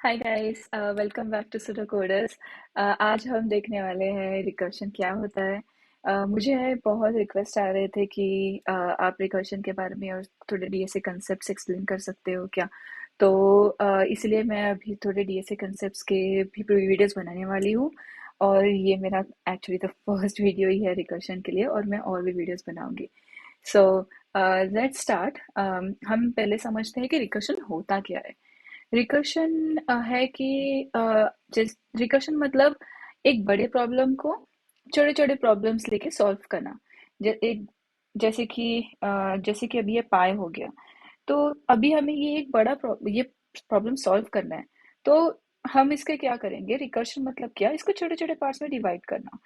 Hi guys, welcome back to Sudo Coders. आज हम देखने वाले हैं रिकर्शन क्या होता है। मुझे बहुत रिक्वेस्ट आ रहे थे कि आप रिकर्शन के बारे में और थोड़े डीएसए कंसेप्ट्स एक्सप्लेन कर सकते हो क्या। तो इसलिए मैं अभी थोड़े डीएसए कंसेप्ट्स के भी वीडियोस बनाने वाली हूँ। और ये मेरा एक्चुअली तो फर्स्ट वीडियो ही है रिकर्शन के लिए, और मैं और भी वीडियोस बनाऊंगी। So let's start. हम पहले समझते हैं कि रिकर्शन होता क्या है। रिकर्शन है कि जिस रिकर्शन मतलब एक बड़े प्रॉब्लम को छोटे छोटे प्रॉब्लम्स लेके सॉल्व करना। एक जैसे कि अभी ये पाई हो गया, तो अभी हमें ये प्रॉब्लम सॉल्व करना है। तो हम इसके क्या करेंगे, रिकर्शन मतलब क्या, इसको छोटे छोटे पार्ट्स में डिवाइड करना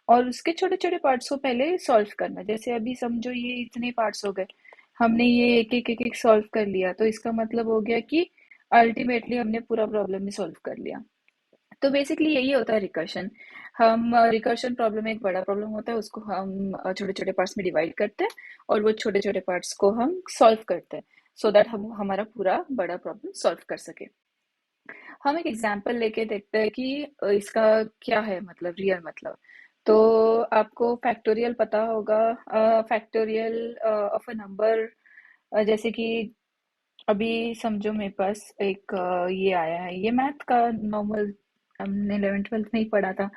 और उसके छोटे छोटे पार्ट्स को पहले सॉल्व करना। जैसे अभी समझो ये इतने पार्ट्स हो गए, हमने ये एक एक सॉल्व कर लिया, तो इसका मतलब हो गया कि अल्टीमेटली हमने पूरा प्रॉब्लम ही सॉल्व कर लिया। तो बेसिकली यही होता है रिकर्शन। हम रिकर्शन प्रॉब्लम एक बड़ा प्रॉब्लम होता है, उसको हम छोटे छोटे पार्ट्स में डिवाइड करते हैं और वो छोटे छोटे पार्ट्स को हम सॉल्व करते हैं, सो दैट हम हमारा पूरा बड़ा प्रॉब्लम सॉल्व कर सके। हम एक एग्जांपल लेके देखते हैं कि इसका क्या है, मतलब रियल मतलब। तो आपको फैक्टोरियल पता होगा। फैक्टोरियल ऑफ अ नंबर, जैसे कि अभी समझो मेरे पास एक ये आया है, ये मैथ का नॉर्मल हमने 11th 12th में ही पढ़ा था।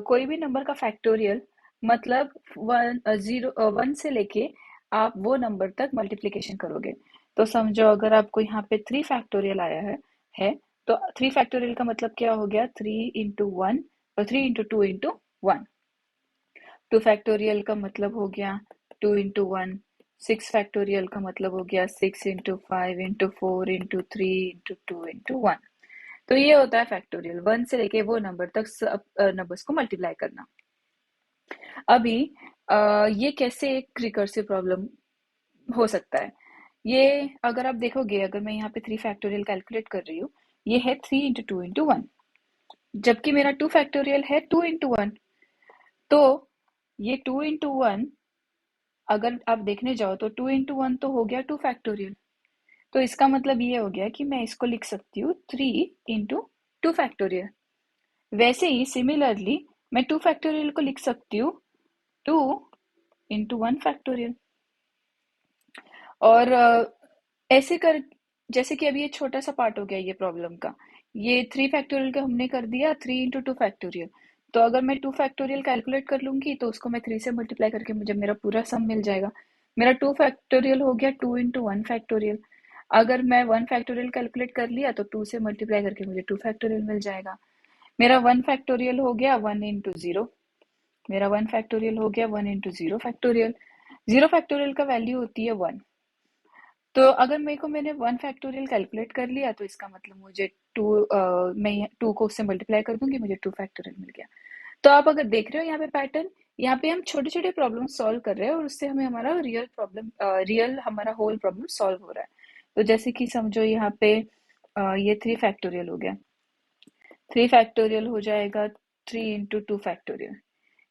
कोई भी नंबर का फैक्टोरियल मतलब वन से लेके आप वो नंबर तक मल्टीप्लिकेशन करोगे। तो समझो अगर आपको यहाँ पे 3 फैक्टोरियल आया है, तो 3 फैक्टोरियल का मतलब क्या हो गया, 3 into 1 और 3 into 2 into 1। 2 फैक्टोरियल का मतलब हो गया 2 into 1। 6 फैक्टोरियल का मतलब हो गया 6 into 5 into 4 into 3 into 2 into 1। तो ये होता है फैक्टोरियल, वन से लेके वो नंबर तक सब नंबर्स को मल्टीप्लाई करना। अभी ये कैसे एक रिकर्सिव प्रॉब्लम हो सकता है। ये अगर आप देखोगे, अगर मैं यहाँ पे 3 फैक्टोरियल कैलकुलेट कर रही हूँ, ये है 3 into 2 into 1, जबकि मेरा 2 फैक्टोरियल है 2 into 1। तो ये 2 into 1, अगर आप देखने जाओ तो 2 into 1 तो हो गया 2 फैक्टोरियल। तो इसका मतलब ये हो गया कि मैं इसको लिख सकती हूँ 3 into 2 फैक्टोरियल। वैसे ही सिमिलरली मैं 2 फैक्टोरियल को लिख सकती हूँ 2 into 1 फैक्टोरियल। और ऐसे कर, जैसे कि अभी ये छोटा सा पार्ट हो गया ये प्रॉब्लम का, ये 3 फैक्टोरियल का हमने कर दिया 3 into 2 फैक्टोरियल। तो अगर मैं 2 फैक्टोरियल कैलकुलेट कर लूंगी तो उसको मैं 3 से मल्टीप्लाई करके मुझे मेरा पूरा सम मिल जाएगा। मेरा 2 फैक्टोरियल हो गया 2 into 1 फैक्टोरियल। अगर मैं 1 फैक्टोरियल कैलकुलेट कर लिया तो 2 से मल्टीप्लाई करके मुझे 2 फैक्टोरियल मिल जाएगा। मेरा 1 फैक्टोरियल हो गया 1 into 0। मेरा 1 फैक्टोरियल हो गया 1 into 0 फैक्टोरियल। 0 फैक्टोरियल का वैल्यू होती है 1। तो अगर मैंने 1 फैक्टोरियल कैलकुलेट कर लिया, तो इसका मतलब मुझे मैं 2 को उससे मल्टीप्लाई कर दूंगी, मुझे 2 फैक्टोरियल मिल गया। तो आप अगर देख रहे हो यहाँ पे पैटर्न, यहाँ पे हम छोटे छोटे प्रॉब्लम सॉल्व कर रहे हैं और उससे हमें हमारा रियल हमारा होल प्रॉब्लम सॉल्व हो रहा है। तो जैसे कि समझो यहाँ पे ये 3 फैक्टोरियल हो गया। 3 फैक्टोरियल हो जाएगा 3 into 2 फैक्टोरियल।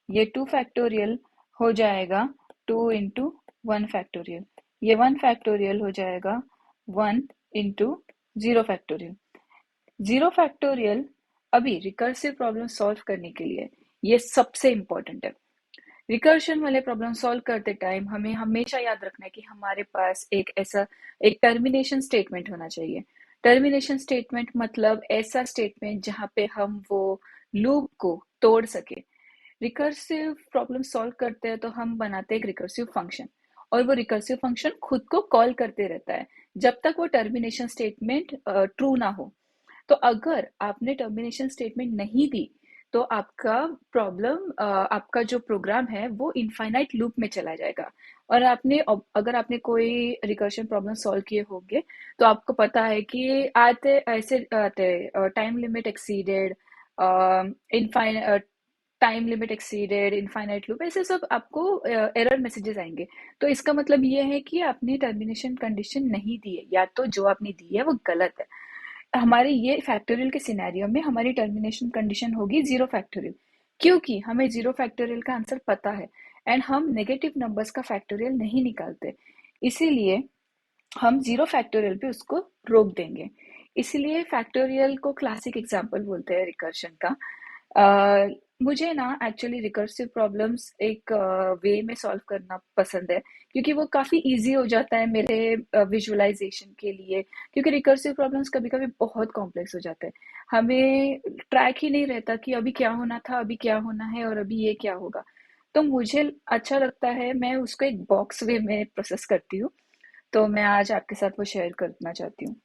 ये 2 फैक्टोरियल हो जाएगा 2 into 1 फैक्टोरियल। ये 1 फैक्टोरियल हो जाएगा 1 into 0 फैक्टोरियल। 0 फैक्टोरियल अभी रिकर्सिव प्रॉब्लम सॉल्व करने के लिए ये सबसे इंपॉर्टेंट है। रिकर्शन वाले प्रॉब्लम सॉल्व करते टाइम हमें हमेशा याद रखना है कि हमारे पास एक टर्मिनेशन स्टेटमेंट होना चाहिए। टर्मिनेशन स्टेटमेंट मतलब ऐसा स्टेटमेंट जहाँ पे हम वो लूप को तोड़ सके। रिकर्सिव प्रॉब्लम सॉल्व करते हैं तो हम बनाते हैं एक रिकर्सिव फंक्शन, और वो रिकर्सिव फंक्शन खुद को कॉल करते रहता है जब तक वो टर्मिनेशन स्टेटमेंट ट्रू ना हो। तो अगर आपने टर्मिनेशन स्टेटमेंट नहीं दी, तो आपका जो प्रोग्राम है वो इनफाइनाइट लूप में चला जाएगा। और अगर आपने कोई रिकर्शन प्रॉब्लम सॉल्व किए होंगे, तो आपको पता है कि आते ऐसे आते time limit exceeded, infinite loop, ऐसे सब आपको एरर मैसेजेस आएंगे। तो इसका मतलब ये है कि आपने टर्मिनेशन कंडीशन नहीं दी है, या तो जो आपने दी है वो गलत है। हमारे ये फैक्टोरियल के सिनेरियो में हमारी टर्मिनेशन कंडीशन होगी 0 फैक्टोरियल, क्योंकि हमें 0 फैक्टोरियल का आंसर पता है एंड हम नेगेटिव नंबर्स का फैक्टोरियल नहीं निकालते। इसीलिए हम 0 फैक्टोरियल पे उसको रोक देंगे। इसलिए फैक्टोरियल को क्लासिक एग्जाम्पल बोलते हैं रिकर्शन का। अ, मुझे ना एक्चुअली रिकर्सिव प्रॉब्लम्स एक वे में सॉल्व करना पसंद है, क्योंकि वो काफ़ी इजी हो जाता है मेरे विजुअलाइजेशन के लिए। क्योंकि रिकर्सिव प्रॉब्लम्स कभी-कभी बहुत कॉम्प्लेक्स हो जाते हैं, हमें ट्रैक ही नहीं रहता कि अभी क्या होना था, अभी क्या होना है और अभी ये क्या होगा। तो मुझे अच्छा लगता है, मैं उसको एक बॉक्स वे में प्रोसेस करती हूँ। तो मैं आज आपके साथ वो शेयर करना चाहती हूँ।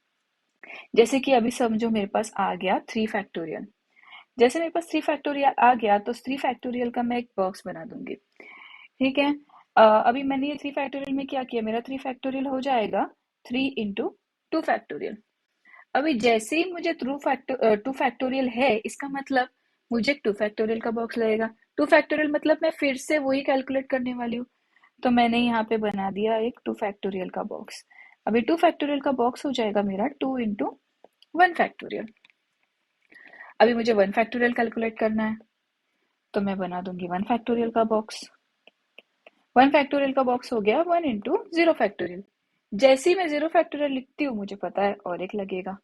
जैसे कि अभी समझो मेरे पास आ गया 3 फैक्टोरियल। जैसे मेरे पास 3 फैक्टोरियल आ गया तो 3 फैक्टोरियल का मैं एक बॉक्स बना दूंगी। ठीक है। अभी मैंने ये 3 फैक्टोरियल में क्या किया, मेरा 3 फैक्टोरियल हो जाएगा 3 into 2 फैक्टोरियल। अभी जैसे ही मुझे 2 फैक्टोरियल है, इसका मतलब मुझे 2 फैक्टोरियल का बॉक्स लगेगा। 2 फैक्टोरियल मतलब मैं फिर से वही कैलकुलेट करने वाली हूँ। तो मैंने यहाँ पे बना दिया एक 2 फैक्टोरियल का बॉक्स। अभी 2 फैक्टोरियल का बॉक्स हो जाएगा मेरा 2 into 1 फैक्टोरियल। अभी मुझे 1 फैक्टोरियल कैलकुलेट करना है, तो मैं बना दूंगी 1 फैक्टोरियल का बॉक्स। 1 फैक्टोरियल का बॉक्स हो गया 1 into 0 फैक्टोरियल। जैसे ही मैं 0 फैक्टोरियल लिखती हूँ, मुझे पता है और एक लगेगा,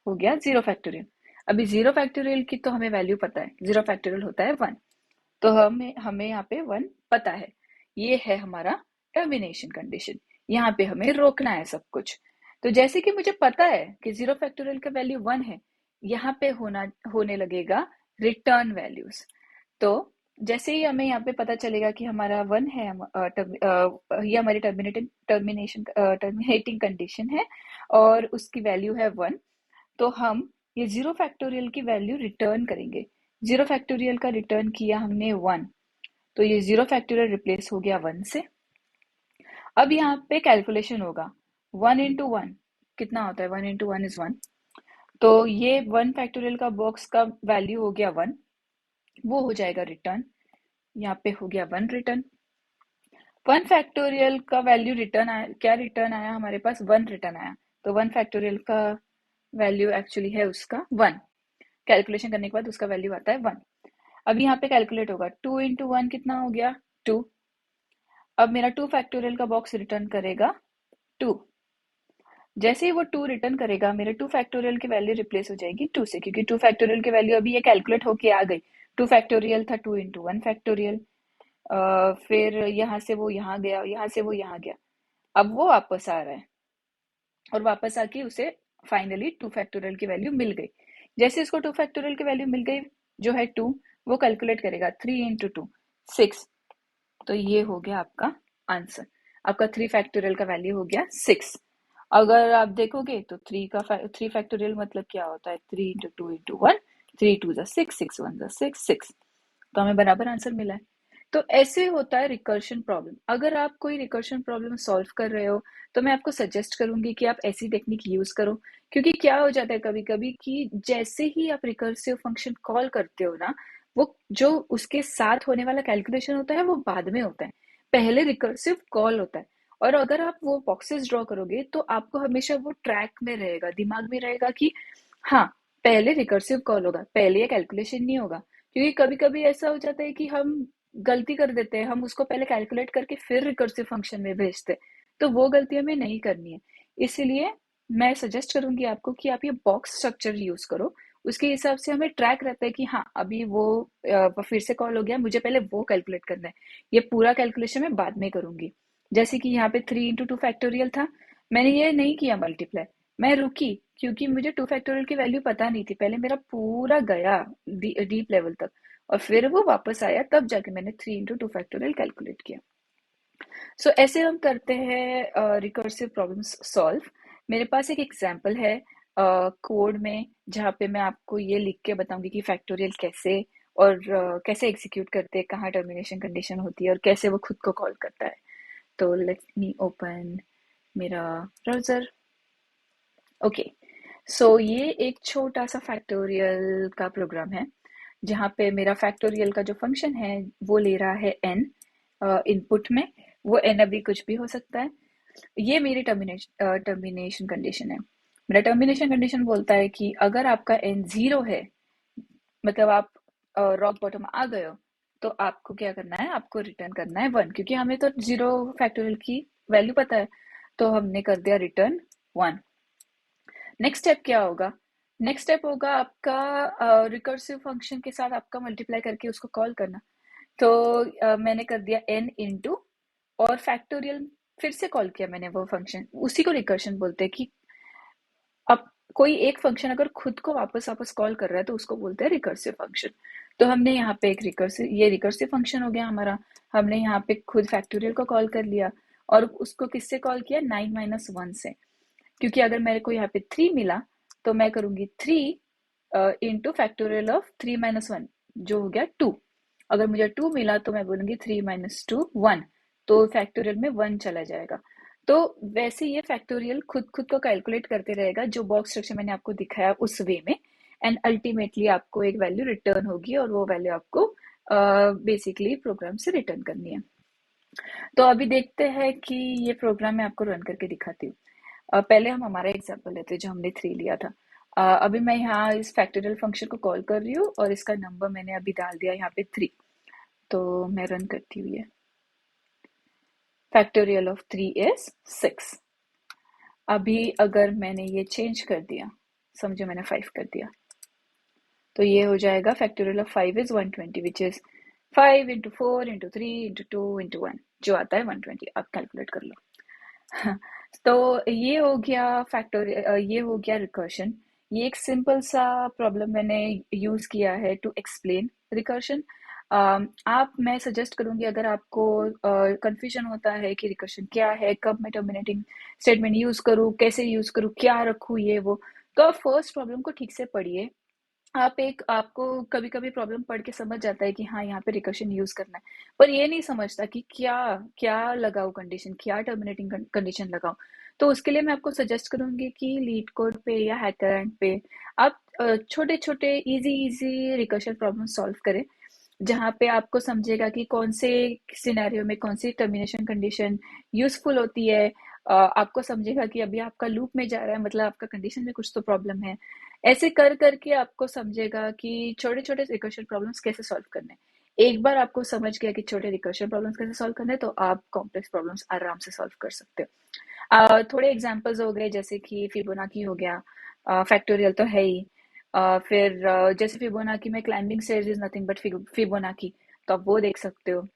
हो गया 0 फैक्टोरियल। अभी 0 फैक्टोरियल की तो हमें वैल्यू पता है, 0 फैक्टोरियल होता है 1। तो हमें हमें यहाँ पे 1 पता है। ये है हमारा टर्मिनेशन कंडीशन। यहाँ पे हमें रोकना है सब कुछ। तो जैसे कि मुझे पता है कि 0 फैक्टोरियल का वैल्यू 1 है, यहाँ पे होने लगेगा रिटर्न वैल्यूज। तो जैसे ही हमें यहाँ पे पता चलेगा कि हमारा 1 है, ये हमारी टर्मिनेटिंग कंडीशन है और उसकी वैल्यू है 1, तो हम ये 0 फैक्टोरियल की वैल्यू रिटर्न करेंगे। 0 फैक्टोरियल का रिटर्न किया हमने 1, तो ये 0 फैक्टोरियल रिप्लेस हो गया 1 से। अब यहाँ पे कैलकुलेशन होगा 1 into 1 कितना होता है, 1 into 1 is 1। तो ये 1 फैक्टोरियल का बॉक्स का वैल्यू हो गया 1, वो हो जाएगा रिटर्न। यहाँ पे हो गया 1 रिटर्न। 1 फैक्टोरियल का वैल्यू रिटर्न आया, क्या रिटर्न आया हमारे पास, 1 रिटर्न आया। तो 1 फैक्टोरियल का वैल्यू एक्चुअली है उसका 1। कैलकुलेशन करने के बाद उसका वैल्यू आता है 1। अब यहाँ पे कैलकुलेट होगा 2 into 1 कितना हो गया, 2। अब मेरा 2 फैक्टोरियल का बॉक्स रिटर्न करेगा 2। जैसे ही वो 2 रिटर्न करेगा, मेरे 2 फैक्टोरियल की वैल्यू रिप्लेस हो जाएगी 2 से, क्योंकि 2 फैक्टोरियल की वैल्यू अभी ये कैलकुलेट होके आ गई। 2 फैक्टोरियल था 2 into 1 फैक्टोरियल। फिर यहाँ से वो यहाँ गया, यहाँ से वो यहाँ गया। अब वो वापस आ रहा है और वापस आके उसे फाइनली 2 फैक्टोरियल की वैल्यू मिल गई। जैसे इसको 2 फैक्टोरियल की वैल्यू मिल गई, जो है 2, वो कैलकुलेट करेगा 3 into 2, 6। तो ये हो गया आपका आंसर। आपका 3 फैक्टोरियल का वैल्यू हो गया 6। अगर आप देखोगे तो 3 फैक्टोरियल मतलब क्या होता है, 3 into 2 into 1, 3 2 6, 6 1 6, 6। तो हमें बराबर आंसर मिला है। तो ऐसे होता है रिकर्शन प्रॉब्लम। अगर आप कोई रिकर्शन प्रॉब्लम सॉल्व कर रहे हो, तो मैं आपको सजेस्ट करूंगी कि आप ऐसी टेक्निक यूज करो। क्योंकि क्या हो जाता है कभी कभी कि जैसे ही आप रिकर्सिव फंक्शन कॉल करते हो ना, वो जो उसके साथ होने वाला कैलकुलेशन होता है वो बाद में होता है, पहले रिकर्सिव कॉल होता है। और अगर आप वो बॉक्सेस ड्रॉ करोगे तो आपको हमेशा वो ट्रैक में रहेगा, दिमाग में रहेगा कि हाँ, पहले रिकर्सिव कॉल होगा, पहले ये कैलकुलेशन नहीं होगा। क्योंकि कभी कभी ऐसा हो जाता है कि हम गलती कर देते हैं, हम उसको पहले कैलकुलेट करके फिर रिकर्सिव फंक्शन में भेजते हैं। तो वो गलती हमें नहीं करनी है। इसलिए मैं सजेस्ट करूंगी आपको कि आप ये बॉक्स स्ट्रक्चर यूज करो। उसके हिसाब से हमें ट्रैक रहता है कि हाँ, अभी वो फिर से कॉल हो गया, मुझे पहले वो कैलकुलेट करना है, ये पूरा कैलकुलेशन मैं बाद में करूंगी। जैसे कि यहाँ पे 3 into 2 फैक्टोरियल था, मैंने ये नहीं किया मल्टीप्लाई, मैं रुकी, क्योंकि मुझे 2 फैक्टोरियल की वैल्यू पता नहीं थी। पहले मेरा पूरा गया डीप लेवल तक और फिर वो वापस आया, तब जाके मैंने 3 into 2 फैक्टोरियल कैलकुलेट किया। सो ऐसे हम करते हैं रिकर्सिव प्रॉब्लम्स सॉल्व। मेरे पास एक एग्जांपल है कोड में, जहाँ पे मैं आपको ये लिख के बताऊंगी कि फैक्टोरियल कैसे और कैसे एग्जीक्यूट करते हैं, कहाँ टर्मिनेशन कंडीशन होती है और कैसे वो खुद को कॉल करता है। तो लेट मी ओपन मेरा ब्राउजर। ओके, सो ये एक छोटा सा फैक्टोरियल का प्रोग्राम है, जहाँ पे मेरा फैक्टोरियल का जो फंक्शन है वो ले रहा है n इनपुट में। वो n अभी कुछ भी हो सकता है। ये मेरी टर्मिनेशन कंडीशन है। मेरा टर्मिनेशन कंडीशन बोलता है कि अगर आपका n 0 है, मतलब आप रॉक बॉटम आ गए हो, तो आपको क्या करना है, आपको रिटर्न करना है 1, क्योंकि हमें तो 0 फैक्टोरियल की वैल्यू पता है। तो हमने कर दिया रिटर्न 1। नेक्स्ट स्टेप क्या होगा? नेक्स्ट स्टेप होगा आपका रिकर्सिव फंक्शन के साथ आपका मल्टीप्लाई करके उसको कॉल करना। तो मैंने कर दिया n इंटू और फैक्टोरियल फिर से कॉल किया मैंने वो फंक्शन, उसी को रिकर्शन बोलते हैं कि अब कोई एक फंक्शन अगर खुद को वापस वापस कॉल कर रहा है तो उसको बोलते हैं रिकर्सिव फंक्शन। तो हमने यहाँ पे एक रिकर्सिव, ये रिकर्सिव फंक्शन हो गया हमारा। हमने यहाँ पे खुद फैक्टोरियल को कॉल कर लिया और उसको किससे कॉल किया? 9 - 1 से। क्योंकि अगर मेरे को यहाँ पे 3 मिला तो मैं करूंगी 3 इंटू फैक्टोरियल ऑफ 3 - 1 जो हो गया 2। अगर मुझे 2 मिला तो मैं बोलूंगी 3 - 2 1, तो फैक्टोरियल में 1 चला जाएगा। तो वैसे ये फैक्टोरियल खुद खुद को कैलकुलेट करते रहेगा जो बॉक्स स्ट्रक्चर मैंने आपको दिखाया उस वे में, एंड अल्टीमेटली आपको एक वैल्यू रिटर्न होगी और वो वैल्यू आपको बेसिकली प्रोग्राम से रिटर्न करनी है। तो अभी देखते हैं कि ये प्रोग्राम मैं आपको रन करके दिखाती हूँ। पहले हम हमारा एग्जाम्पल लेते हैं जो हमने 3 लिया था। अभी मैं यहाँ इस फैक्टोरियल फंक्शन को कॉल कर रही हूँ और इसका नंबर मैंने अभी डाल दिया यहाँ पे 3। तो मैं रन करती हूँ ये। Factorial of 3 is 6। अभी अगर मैंने ये चेंज कर दिया, समझो मैंने 5 कर दिया, तो ये हो जाएगा factorial of 5 is 120 which is 5 into 4 into 3 into 2 into 1 जो आता है 120। आप कैलकुलेट कर लो। तो ये हो गया फैक्टोरियल, ये हो गया रिकर्शन। ये एक सिंपल सा प्रॉब्लम मैंने यूज किया है टू एक्सप्लेन रिकर्शन। आप, मैं सजेस्ट करूंगी अगर आपको कंफ्यूजन होता है कि रिकर्शन क्या है, कब मैं टर्मिनेटिंग स्टेटमेंट यूज करूँ, कैसे यूज करूँ, क्या रखूँ, ये वो, तो आप फर्स्ट प्रॉब्लम को ठीक से पढ़िए। आप एक, आपको कभी कभी प्रॉब्लम पढ़ के समझ जाता है कि हाँ यहाँ पे रिकर्शन यूज करना है, पर ये नहीं समझता कि क्या क्या लगाओ कंडीशन, क्या टर्मिनेटिंग कंडीशन लगाओ। तो उसके लिए मैं आपको सजेस्ट करूंगी कि लीड कोड पे या हैकर पे आप छोटे छोटे easy easy recursion problem solve करें, जहाँ पे आपको समझेगा कि कौन से सिनेरियो में कौन सी टर्मिनेशन कंडीशन यूजफुल होती है। आपको समझेगा कि अभी आपका लूप में जा रहा है, मतलब आपका कंडीशन में कुछ तो प्रॉब्लम है। ऐसे कर करके आपको समझेगा कि छोटे छोटे रिकर्शन प्रॉब्लम्स कैसे सॉल्व करने हैं। एक बार आपको समझ गया कि छोटे रिकर्शन प्रॉब्लम्स कैसे सॉल्व करने हैं, तो आप कॉम्प्लेक्स प्रॉब्लम्स आराम से सॉल्व कर सकते हो। थोड़े एग्जांपल्स हो गए जैसे कि फिबोनाची हो गया, फैक्टोरियल तो है ही। फिर जैसे फिबोनाची में climbing stairs is nothing but Fibonacci, तो आप वो देख सकते हो।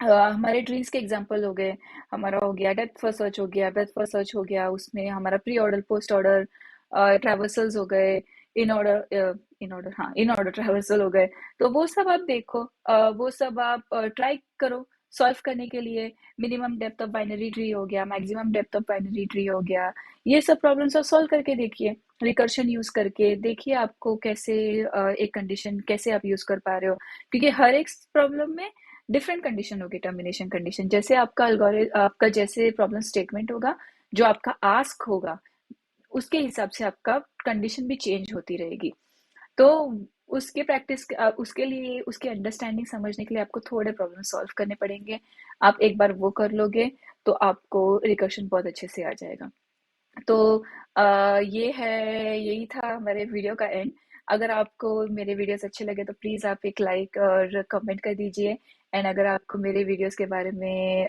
हमारे ट्रीज के एग्जांपल हो गए, हमारा हो गया डेप्थ फर्स्ट सर्च हो गया, ब्रेथ फर्स्ट सर्च हो गया, उसमें हमारा pre order post order traversals हो गए, इन ऑर्डर, हाँ इन ऑर्डर ट्रैवर्सल हो गए। तो वो सब आप देखो, वो सब आप ट्राई करो सॉल्व करने के लिए। Minimum depth of binary tree हो गया, maximum depth of binary tree हो गया, ये सब प्रॉब्लम्स आप सॉल्व करके देखिए। रिकर्शन यूज करके देखिए आपको कैसे एक कंडीशन कैसे आप यूज कर पा रहे हो, क्योंकि हर एक प्रॉब्लम में डिफरेंट कंडीशन होगी, टर्मिनेशन कंडीशन जैसे आपका अलगोरिथम, आपका जैसे प्रॉब्लम स्टेटमेंट होगा, जो आपका आस्क होगा उसके हिसाब से आपका कंडीशन भी चेंज होती रहेगी। तो उसके प्रैक्टिस, उसके लिए उसके अंडरस्टैंडिंग समझने के लिए आपको थोड़े प्रॉब्लम सॉल्व करने पड़ेंगे। आप एक बार वो कर लोगे तो आपको रिकर्शन बहुत अच्छे से आ जाएगा। तो ये है, यही था हमारे वीडियो का एंड। अगर आपको मेरे वीडियोस अच्छे लगे तो प्लीज़ आप एक लाइक और कमेंट कर दीजिए। एंड अगर आपको मेरे वीडियोस के बारे में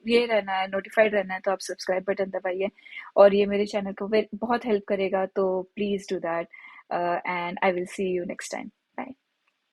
ये रहना है, नोटिफाइड रहना है, तो आप सब्सक्राइब बटन दबाइए और ये मेरे चैनल को बहुत हेल्प करेगा। तो please do that and I will see you next time.